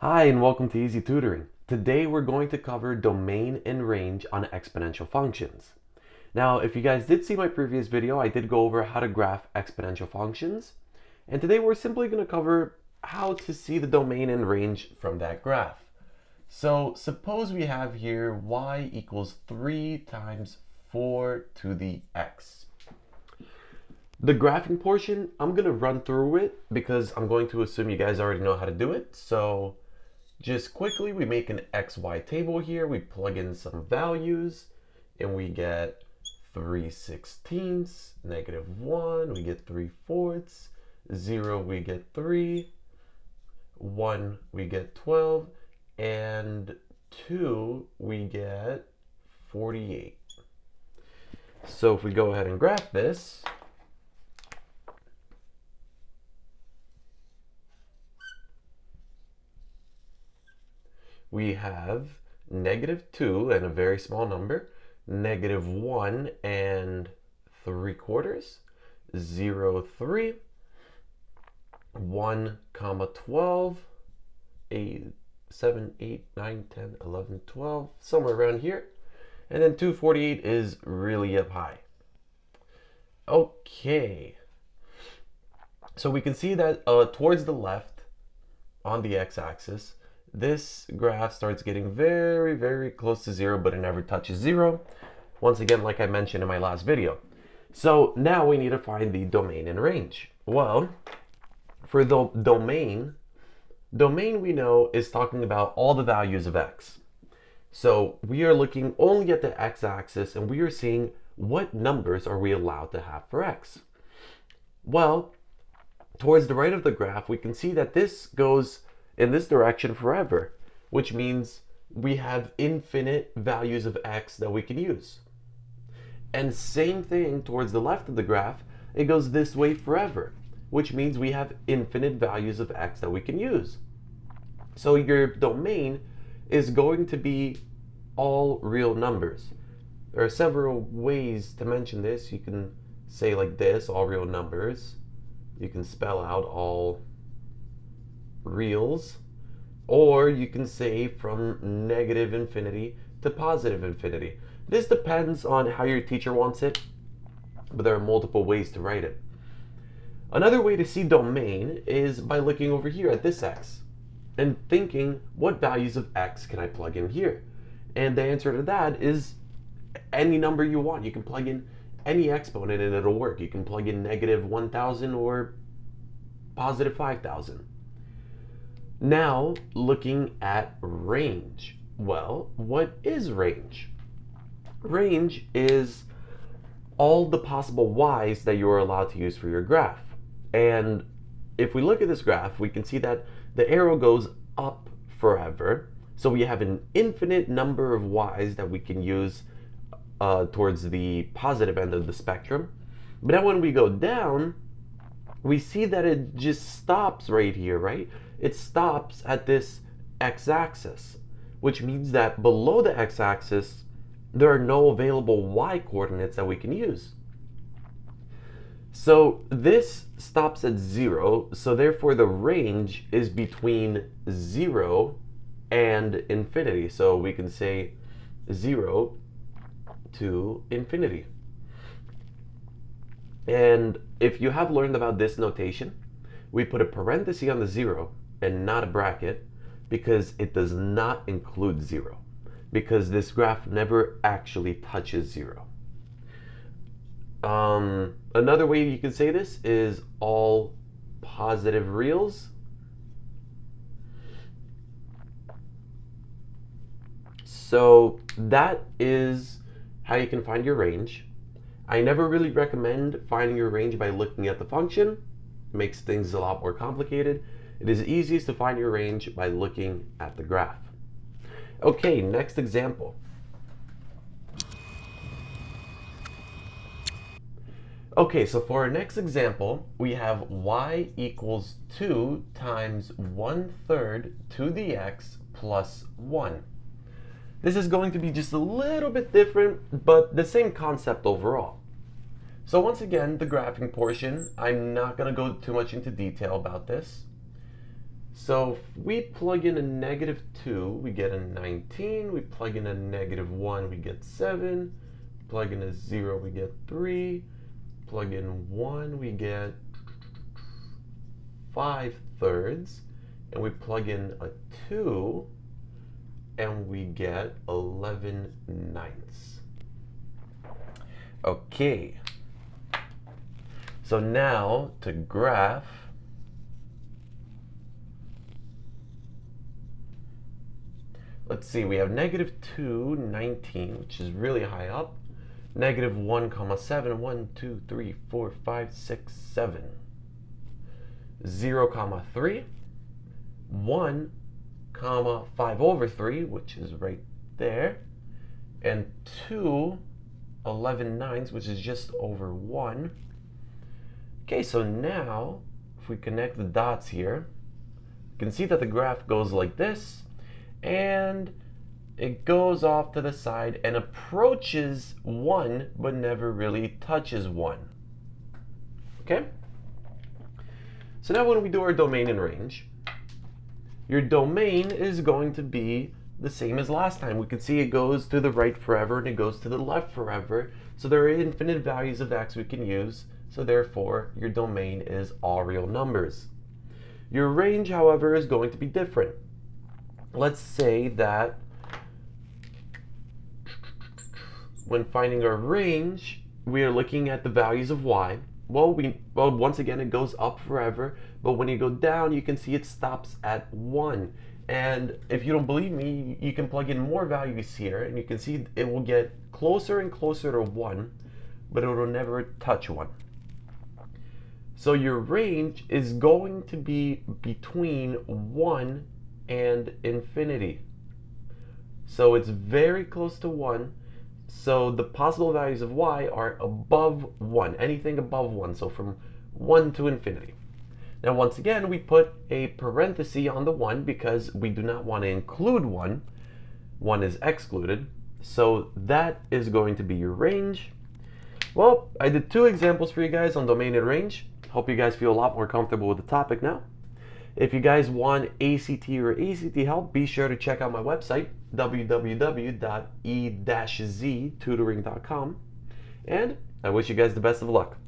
Hi and welcome to E-ZTutoring. Today we're going to cover domain and range on exponential functions. Now, if you guys did see my previous video, I did go over how to graph exponential functions. And today we're simply going to cover how to see the domain and range from that graph. So suppose we have here y equals 3 times 4 to the x. The graphing portion, I'm going to run through it because I'm going to assume you guys already know how to do it. So just quickly, we make an XY table here. We plug in some values and we get 3/16, -1, we get 3/4, 0, we get 3, 1, we get 12, and 2, we get 48. So if we go ahead and graph this, we have -2 and a very small number, -1 and 3/4, 0, 3, 1, 12, 8, 7, 8, 9, 10, 11, 12, somewhere around here. And then 248 is really up high. Okay. So we can see that towards the left on the x-axis, this graph starts getting very, very close to 0, but it never touches 0. Once again, like I mentioned in my last video. So now we need to find the domain and range. Well, for the domain we know is talking about all the values of x. So we are looking only at the x-axis and we are seeing what numbers are we allowed to have for x. Well, towards the right of the graph, we can see that this goes in this direction forever, which means we have infinite values of x that we can use. And same thing towards the left of the graph, it goes this way forever, which means we have infinite values of x that we can use. So your domain is going to be all real numbers. There are several ways to mention this. You can say like this, all real numbers. You can spell out all reals, or you can say from -infinity to +infinity. This depends on how your teacher wants it, but there are multiple ways to write it. Another way to see domain is by looking over here at this x and thinking, what values of x can I plug in here? And the answer to that is any number you want. You can plug in any exponent and it'll work. You can plug in -1000 or +5000. Now, looking at range. Well, what is range? Range is all the possible y's that you're allowed to use for your graph. And if we look at this graph, we can see that the arrow goes up forever. So we have an infinite number of y's that we can use towards the positive end of the spectrum. But then when we go down, we see that it just stops right here, right? It stops at this x-axis, which means that below the x-axis, there are no available y coordinates that we can use. So this stops at 0, so therefore the range is between 0 and infinity. So we can say 0 to infinity. And if you have learned about this notation, we put a parenthesis on the 0 and not a bracket because it does not include 0, because this graph never actually touches 0. Another way you can say this is all positive reals. So that is how you can find your range. I never really recommend finding your range by looking at the function. It makes things a lot more complicated. It is easiest to find your range by looking at the graph. Okay, next example. Okay, so for our next example, we have y equals 2 times 1/3 to the x plus 1. This is going to be just a little bit different, but the same concept overall. So once again, the graphing portion, I'm not going to go too much into detail about this. So if we plug in a -2, we get a 19. We plug in a -1, we get 7. Plug in a 0, we get 3. Plug in 1, we get 5/3. And we plug in a 2, and we get 11/9. Okay. So now to graph, let's see, we have -2, 19, which is really high up. -1, 7, 1, 2, 3, 4, 5, 6, 7. 0, 3, 1, 5/3, which is right there, and 2, 11/9, which is just over 1. Okay, so now if we connect the dots here, you can see that the graph goes like this, and it goes off to the side and approaches 1, but never really touches 1. Okay? So now when we do our domain and range, your domain is going to be the same as last time. We can see it goes to the right forever and it goes to the left forever. So there are infinite values of x we can use. So therefore, your domain is all real numbers. Your range, however, is going to be different. Let's say that when finding our range, we are looking at the values of y. Well, once again, it goes up forever, but when you go down, you can see it stops at 1. And if you don't believe me, you can plug in more values here, and you can see it will get closer and closer to 1, but it will never touch 1. So your range is going to be between 1 and infinity. So it's very close to 1. So the possible values of y are above 1, anything above 1, so from 1 to infinity. Now once again, we put a parenthesis on the 1 because we do not want to include 1. 1 is excluded, so that is going to be your range. Well, I did 2 examples for you guys on domain and range. Hope you guys feel a lot more comfortable with the topic now. If you guys want ACT or ACT help, be sure to check out my website, www.E-ZTutoring.com. And I wish you guys the best of luck.